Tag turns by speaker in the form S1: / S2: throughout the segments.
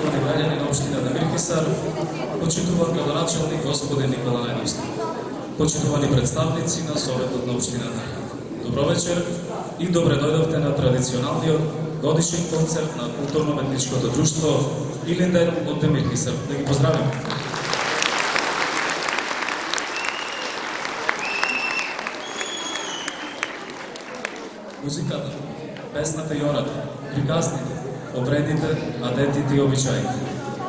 S1: почитувани граѓани на општина Демир Хисар, почитуван градоначалник господин Никола Најдовски, почитувани представници на Советот на општината. Добро вечер и добре дојдовте на традиционалниот годишен концерт на културно-уметничкото друштво Илинден од Демир Хисар. Да ги поздравим. Музиката, песната и ората, приказните, обредите, адетите и обичаите,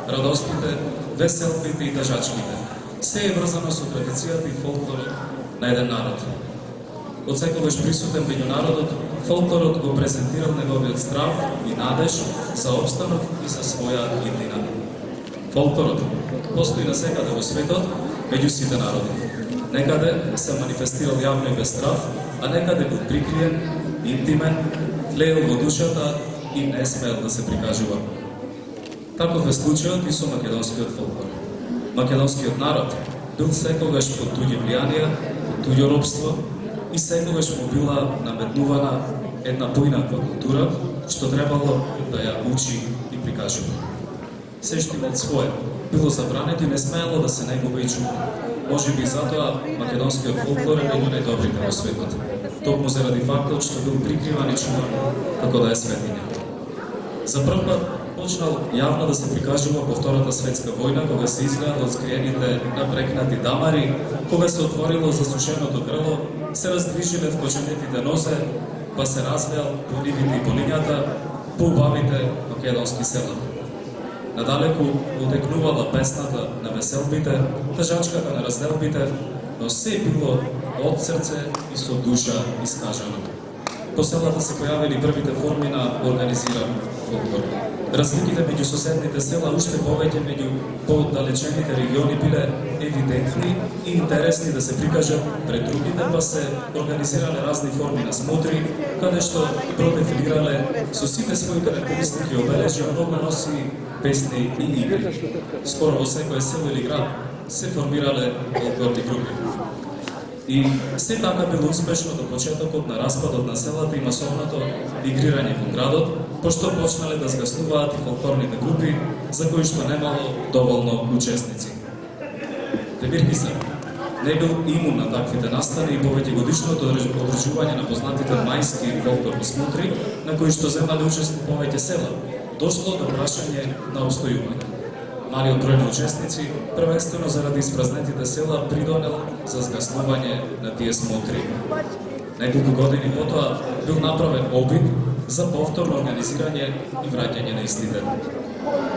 S1: радостите, веселбите и тажачките, се е врзано со традицијата и фолклорот на еден народ. Од секогаш присутен меѓу народот, фолклорот го презентирал неговиот страв и надеж за обстанок и за своја иднина. Фолклорот постои насекаде во светот, меѓу сите народи. Некаде се манифестирал јавно и без страв, а некаде бил прикриен, интимен, тлеел во душата и не смел да се прикажува. Таков е случајот и со македонскиот фолклор. Македонскиот народ бил секогаш под туѓи влијанија, под туѓо робство и секогаш му била наметнувана една поинаква култура, што требало да ја учи и прикажува. Се што имал свое, било забрането и не смеело да се негува и чува. Може би затоа македонскиот фолклор е меѓу најдобрите во светот, токму заради фактот што бил прикриван и чуван како да е светиња. За прв пат почнал јавно да се прикажува по Втората светска војна, кога се изгледал од скриените напрекнати дамари, кога се отворило засушеното грло, се раздвижиле вкоченетите нозе, па се развеал по нивите и полињата, по убавите македонски села. Надалеку одекнувала песната на веселбите, тажачката на разделбите, но се било од срце и со душа искажано. По селата се појавили првите форми на организиран фолклор. Разликите меѓу соседните села уште повеќе меѓу пооддалечените региони биле евидентни и интересни да се прикажат пред другите, па се организирале разни форми на смотри, каде што продефилирале со сите своји карактеристики и обележја многоноси песни и игри. Скоро во секое село или град се формирале фолклорни групи. И се така било успешно до почетокот на распадот на селата и масовното игрирање во градот, пошто почнале да згаснуваат и фолклорните групи, за кои што немало доволно учесници. Демир Хисар не бил имун на таквите настани и повеќе годишното одржување на познатите мајски фолклорни смотри, на кои што земале учество повеќе села, дошло до прашање на обстојување. Малиот број на учесници, првенствено заради испразнетите села, придонел за згаснување на тие смотри. Неколку години потоа бил направен обид за повторно организирање и враќање на истите.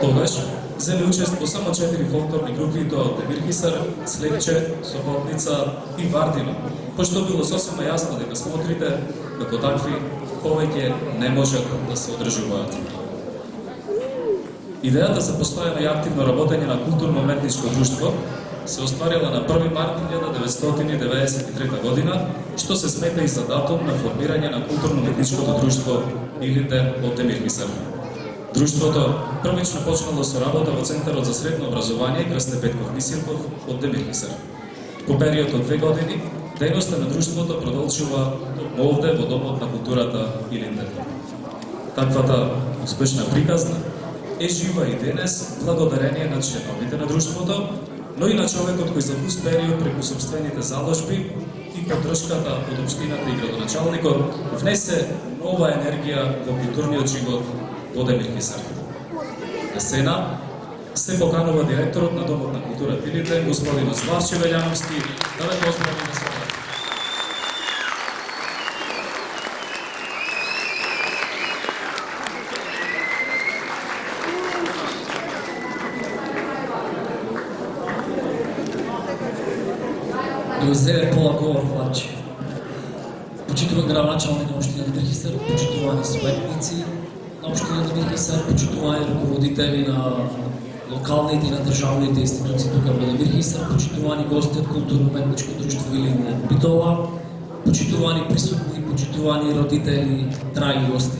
S1: Тогаш земе учество само 4 фолклорни групи, и тоа Демир Хисар, Слепче, Соботница и Вардино, пошто било сосема јасно дека смотрите, како такви, повеќе не можат да се одржуваат. Идејата за постојано и активно работење на културно-уметничко друштво се остварила на 1 март 1993 година, што се смета и за датум на формирање на културно-уметничкото друштво Илинден од Демир Хисар. Друштвото првично почнало со работа во Центарот за средно образование Крсте Петков Мисирков од Демир Хисар. По период од 2 години, дејноста на друштвото продолжува овде во Домот на културата Илинден. Таквата успешна приказна е жива и денес благодарение на членовите на друштвото, но и на човекот кој за дус период преку собствените заложби и поддршката од општината и градоначалникот внесе нова енергија во културниот живот во Демир Хисар. На сцена се поканува директорот на Домот на културата Илинден, господин Славче Велјановски, да ве поздрави на света.
S2: Дойде Пола Говор Влачи. Почитуван градоначалник на општина Демир Хисар, почитувани советници на општина Демир Хисар, почитувани руководители на локалните и на државните институции тука во Демир Хисар, почитувани гости од културно-уметничко друштво Илинден Битола, почитувани присутни, почитувани родители, драги гости.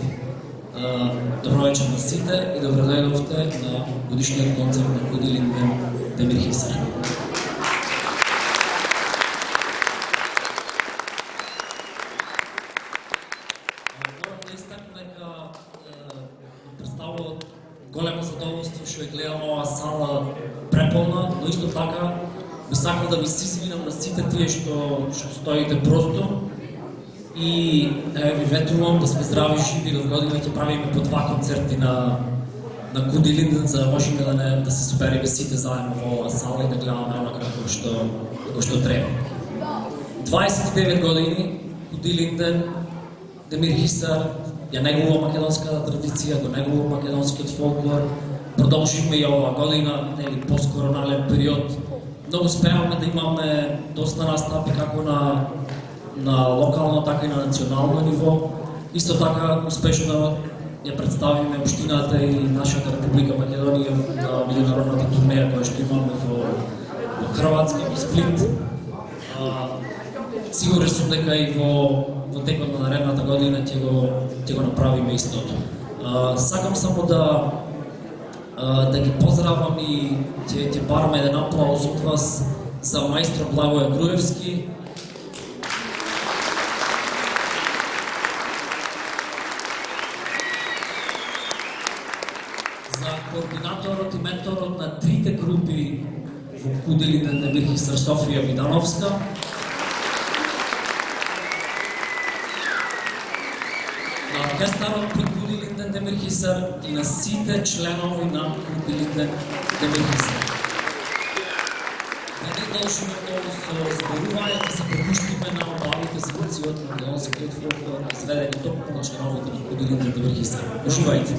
S2: Добро вечер на сите и добро дојдовте на годишниот концерт на Илинден Демир Хисар. Големо задоволство што е гледам оваа сала преполна, но исто така би сакал да ви се извинам на сите тие што стоите просто и ви ветувам да сме здрави, живи, до година ќе правиме по 2 концерти на Куди Линден, за да можеме да се собереме сите заедно во оваа сала и да гледаме онака како што треба. 29 години Куди Линден, Демир Хисар, ја негува македонската традиција, го негува македонскиот фолклор. Продолживме и оваа година, нели посткоронален период. Многу успеавме да имаме доста настапи како на локално, така и на национално ниво. Исто така успешно ја представиме општината и нашата Република Македонија на меѓународната турнеја која што имаме во Хрватска, во Сплит. Сигурен сум дека и во текот на наредната година ќе го направиме истото. Сакам само да ги поздравам и ќе барам еден аплауз од вас за мајстро Благоје Груевски. За координаторот и менторот на трите групи во Куди Линден, Демир Хисар, Софија Видановска. На оркестарот при Куди Линден, Демир Хисар и на сите членови на Куди Линден, Демир Хисар. Не ни должиме многу со зборување, да се препуштиме на обавите звуци од македонскиот фолклор, изведени токму на членовите на Куди Линден, Демир Хисар. Уживајте!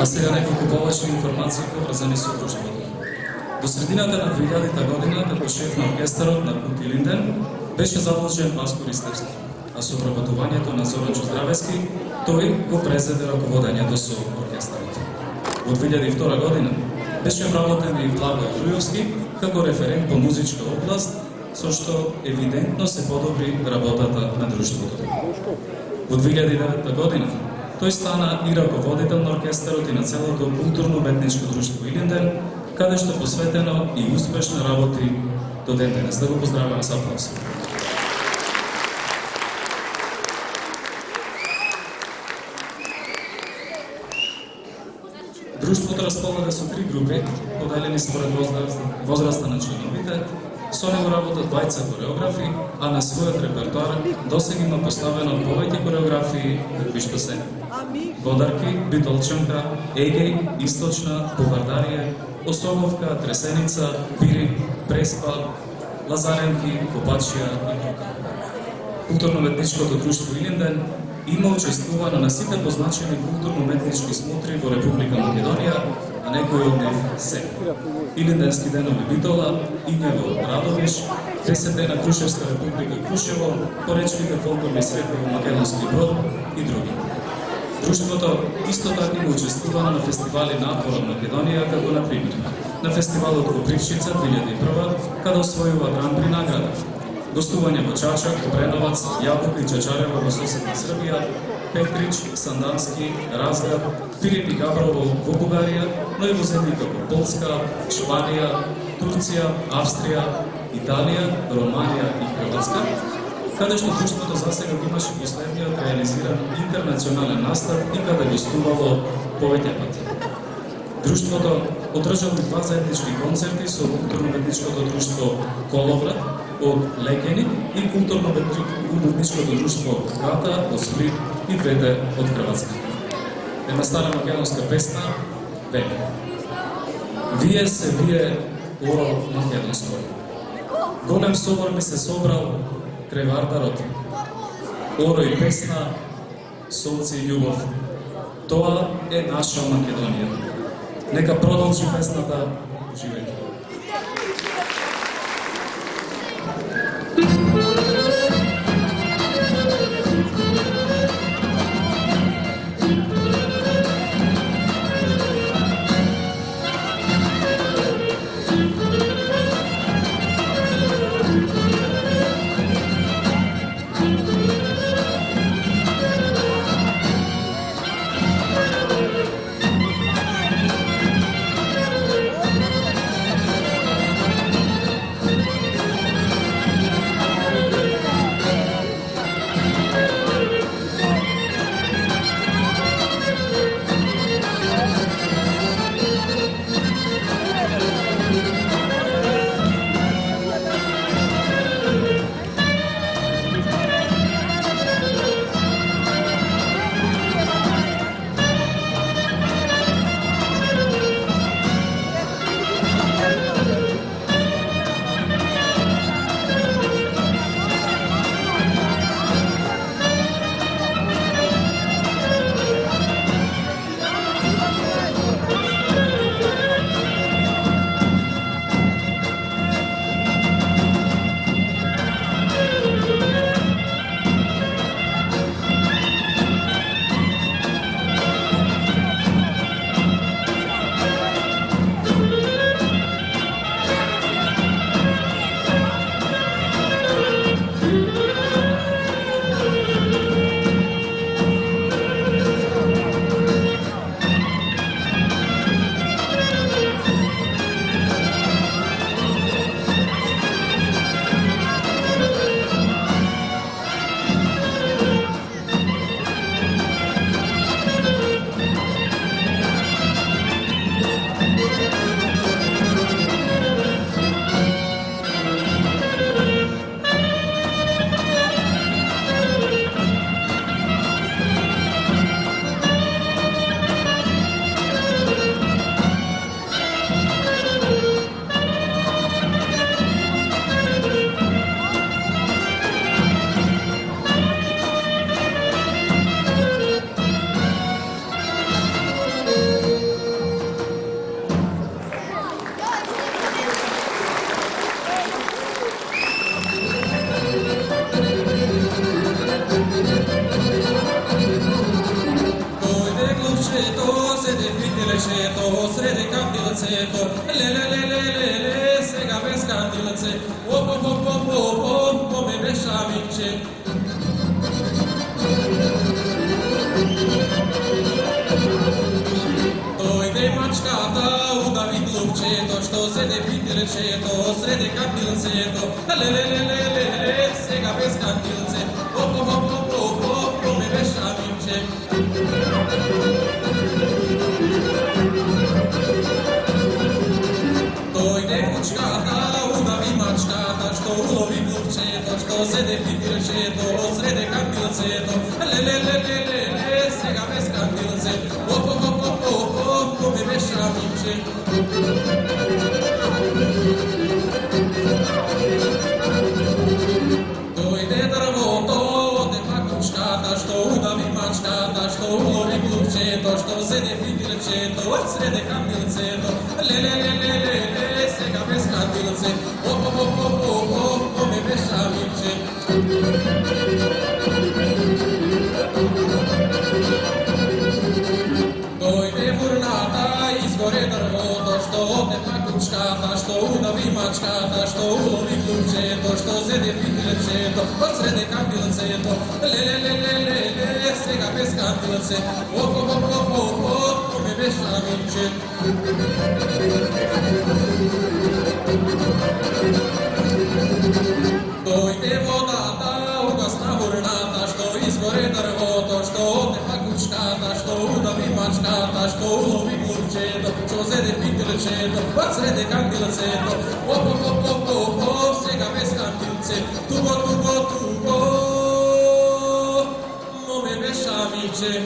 S1: сега неколку повечни информации поврзани со друштвото. До средината на 2000 година, како шеф на оркестарот на Кут Илинден, беше задолжен Васко Ристевски, а со вработувањето на Зоран Здравески, тој го презеде раководењето со оркестарот. Во 2002 година беше вработен и Владо Грујовски како референт по музичка област, со што евидентно се подобри работата на друштвото. Во 2009 година тој стана и раководител на оркестарот и на целото културно-уметничко друштво Илинден, каде што посветено и успешно работи до ден денес. Да го поздравиме со аплауз. Друштвото располага со 3 групи, поделени според возраста на членовите. Со него работат двајца кореографи, а на својот репертоар досега има поставено повеќе кореографии, какви што се Водарки, Битолчанка, Егеј, Источна, Бухардарија, Осоговка, Тресеница, Пирин, Преспа, Лазаренки, Копачија и други. Културно-уметничкото друштво Илинден има учествувано на сите позначени културно-уметнички смотри во Република Македонија, а некои од нив се Илинденски денови Битола, Ињево Радовиш, 10 дена Крушевска република Крушево, поречките фолклорни средби во Македонски Брод и други. Друштвото исто така има учествувано на фестивали на Атвора Македонија, како на пример на фестивалот Копрившица 2001, каде освојува Гран-при награда. Гостување во Чачак, Обреновац, Јабука и Чачарево во соседна Србија, Петрич, Сандански, Разград, Пирин и Габрово во Бугарија, но и во земји како Полска, Шпанија, Турција, Австрија, Италија, Романија и Хрватска, каде што друштвото засега имаше последниот реализиран интернационален настап и каде гостувало повеќе пати. Друштвото одржало 2 заеднички концерти со културно-уметничкото друштво Коловрат од Легени и културно-уметничкото друштво Гата од Сплит и двете од Хрватска. Една стара македонска песна вели: Вие се вие оро македонско. Голем собор ми се собрал крај Вардарот. Оро и песна, сонце и љубов. Тоа е наша Македонија. Нека продолжи песната. Живејте.
S3: candilceto, le, sega bez candilce, o, me bešamiće. Dojde mačkata, udavi glupčeto, što se ne vidjelčeto, srede kandilceto, le, sega bez candilce, o, me bešamiće. Dojde kučkata, udavi mačkata, što ulovi glupčeto, što se ne vidjelčeto, srede kandilceto, le, sega bez candilce, o, me bešamiće. Dojde drvoto, ode pa kučkata, što udavi mačkata, što ulovi glupčeto, što se ne vidjelčeto, srede kandilceto, le, sega bez candilce, o, me bešamiće. Dojde vurnata, izgore drvoto, što ode pa kučkata, što udavi mačkata, što ulovi glupčeto, što se ne vidjelčeto, srede kandilceto, le, sega bez candilce, o, me bešamiće. Dojde vodata, ugasna vurnata, što izgore drvoto, što ode pa kučkata, što udavi mačkata, što ulovi glupčeto, što se ne vidjelčeto, srede kandilceto, o, sega bez candilce, tugo, me bešamiće.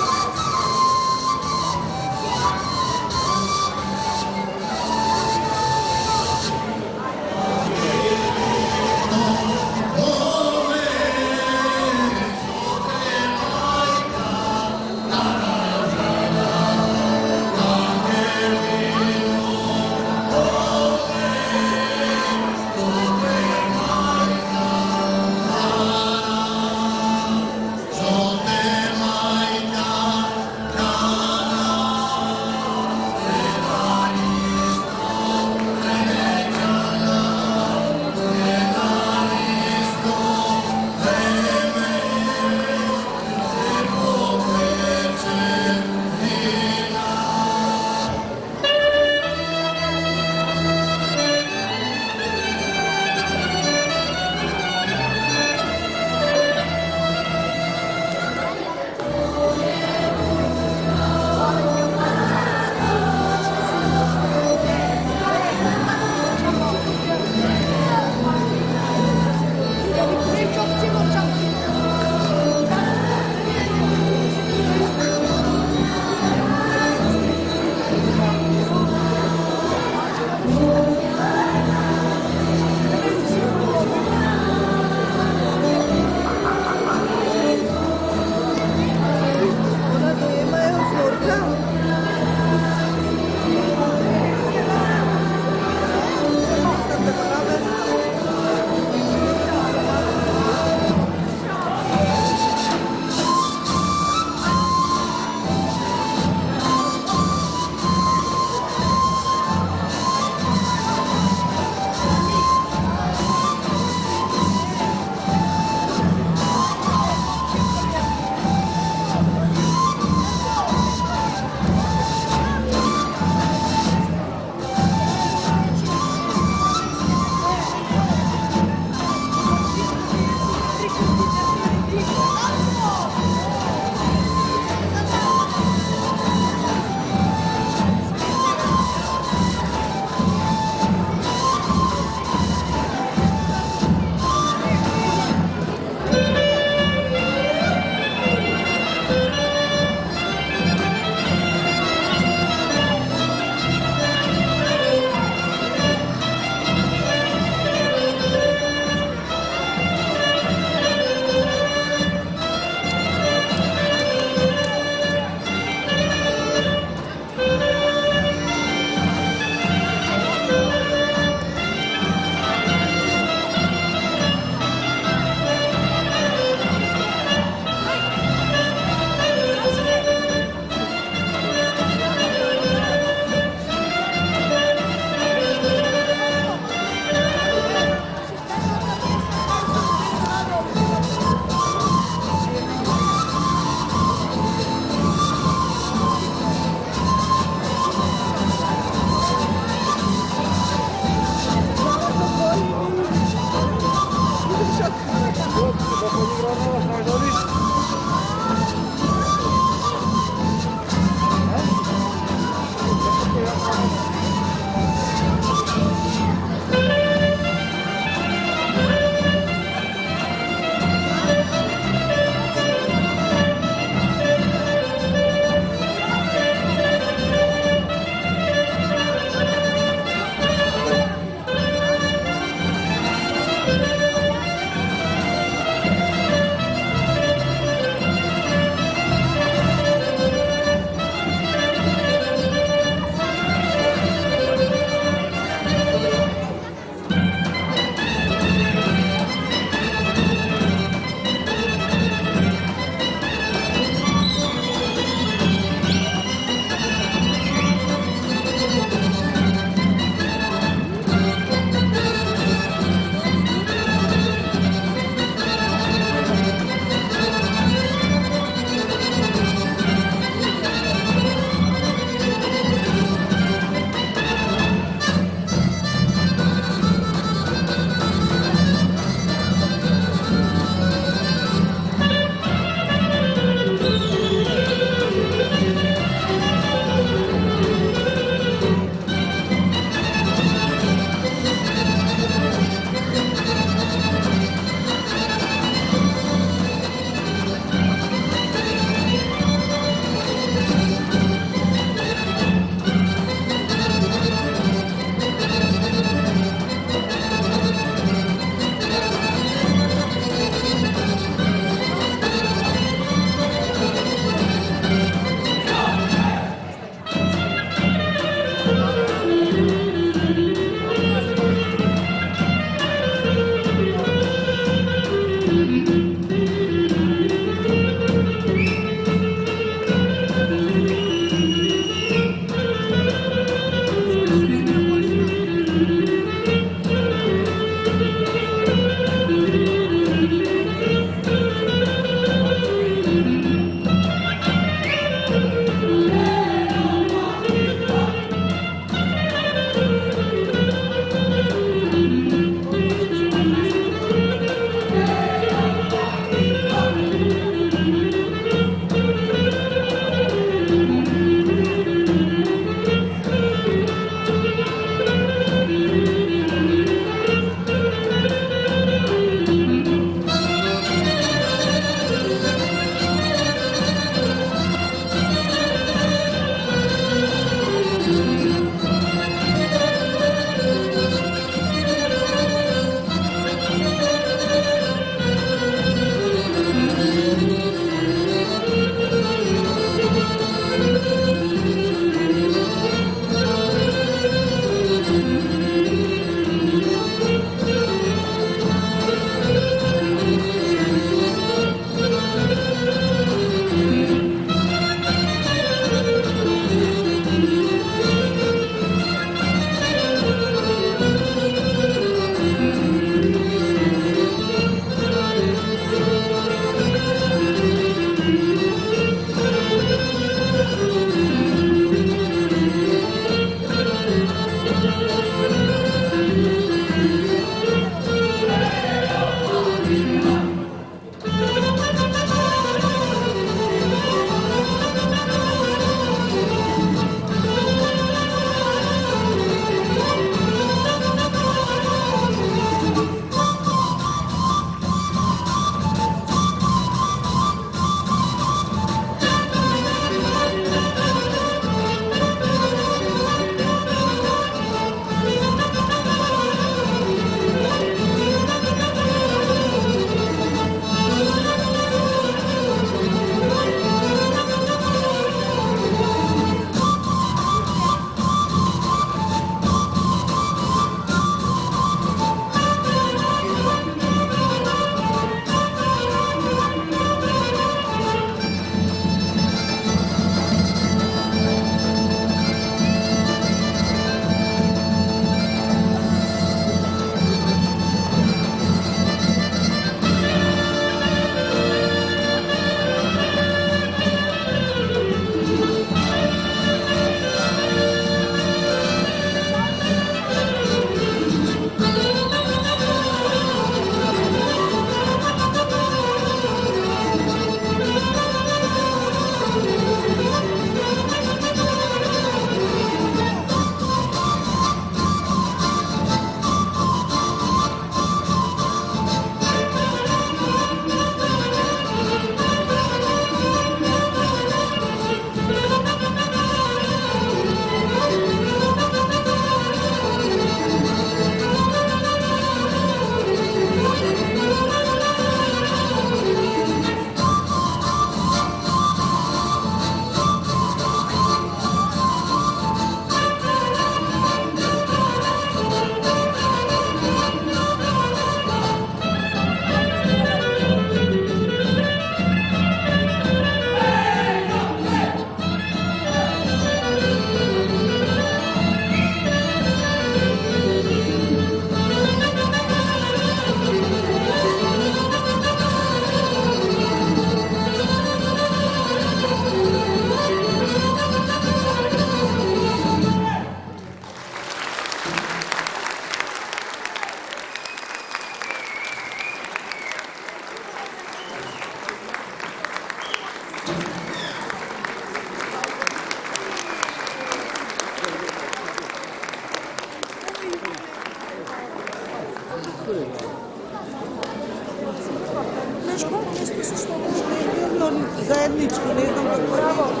S4: Znaš koliko mjesto se slobočno je bilo zajedničko, ne znam kako je.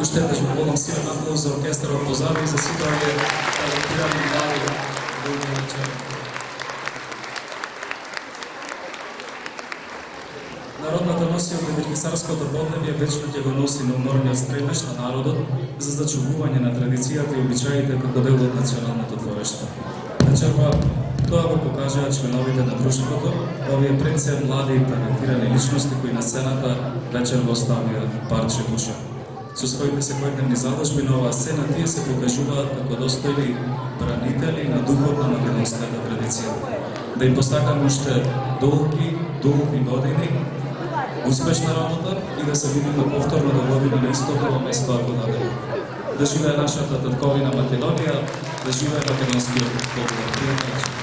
S1: Уште да балансирам аплауз за оркестърот позади за сите овие талантирани млади луѓе вечер. Народната носија од Ветрихисарското поднебје вечно ќе го носи на уморниот стремеж на народот за зачувување на традицијата и обичаите како дел од националното творештво. Вечерва тоа го покажаа членовите на друштвото, овие пред се млади и талантирани личности кои на сцената вечер го оставија парче душа. Со своите секојдневни заложби на оваа сцена тие се покажуваат како достојни бранители на духот на македонската традиција. Да им постакаме уште долги години, успешна работа и да се видиме повторно до година на истото ова место ако даде. Да живее нашата татковина Македонија, да живее македонскиот фолклор.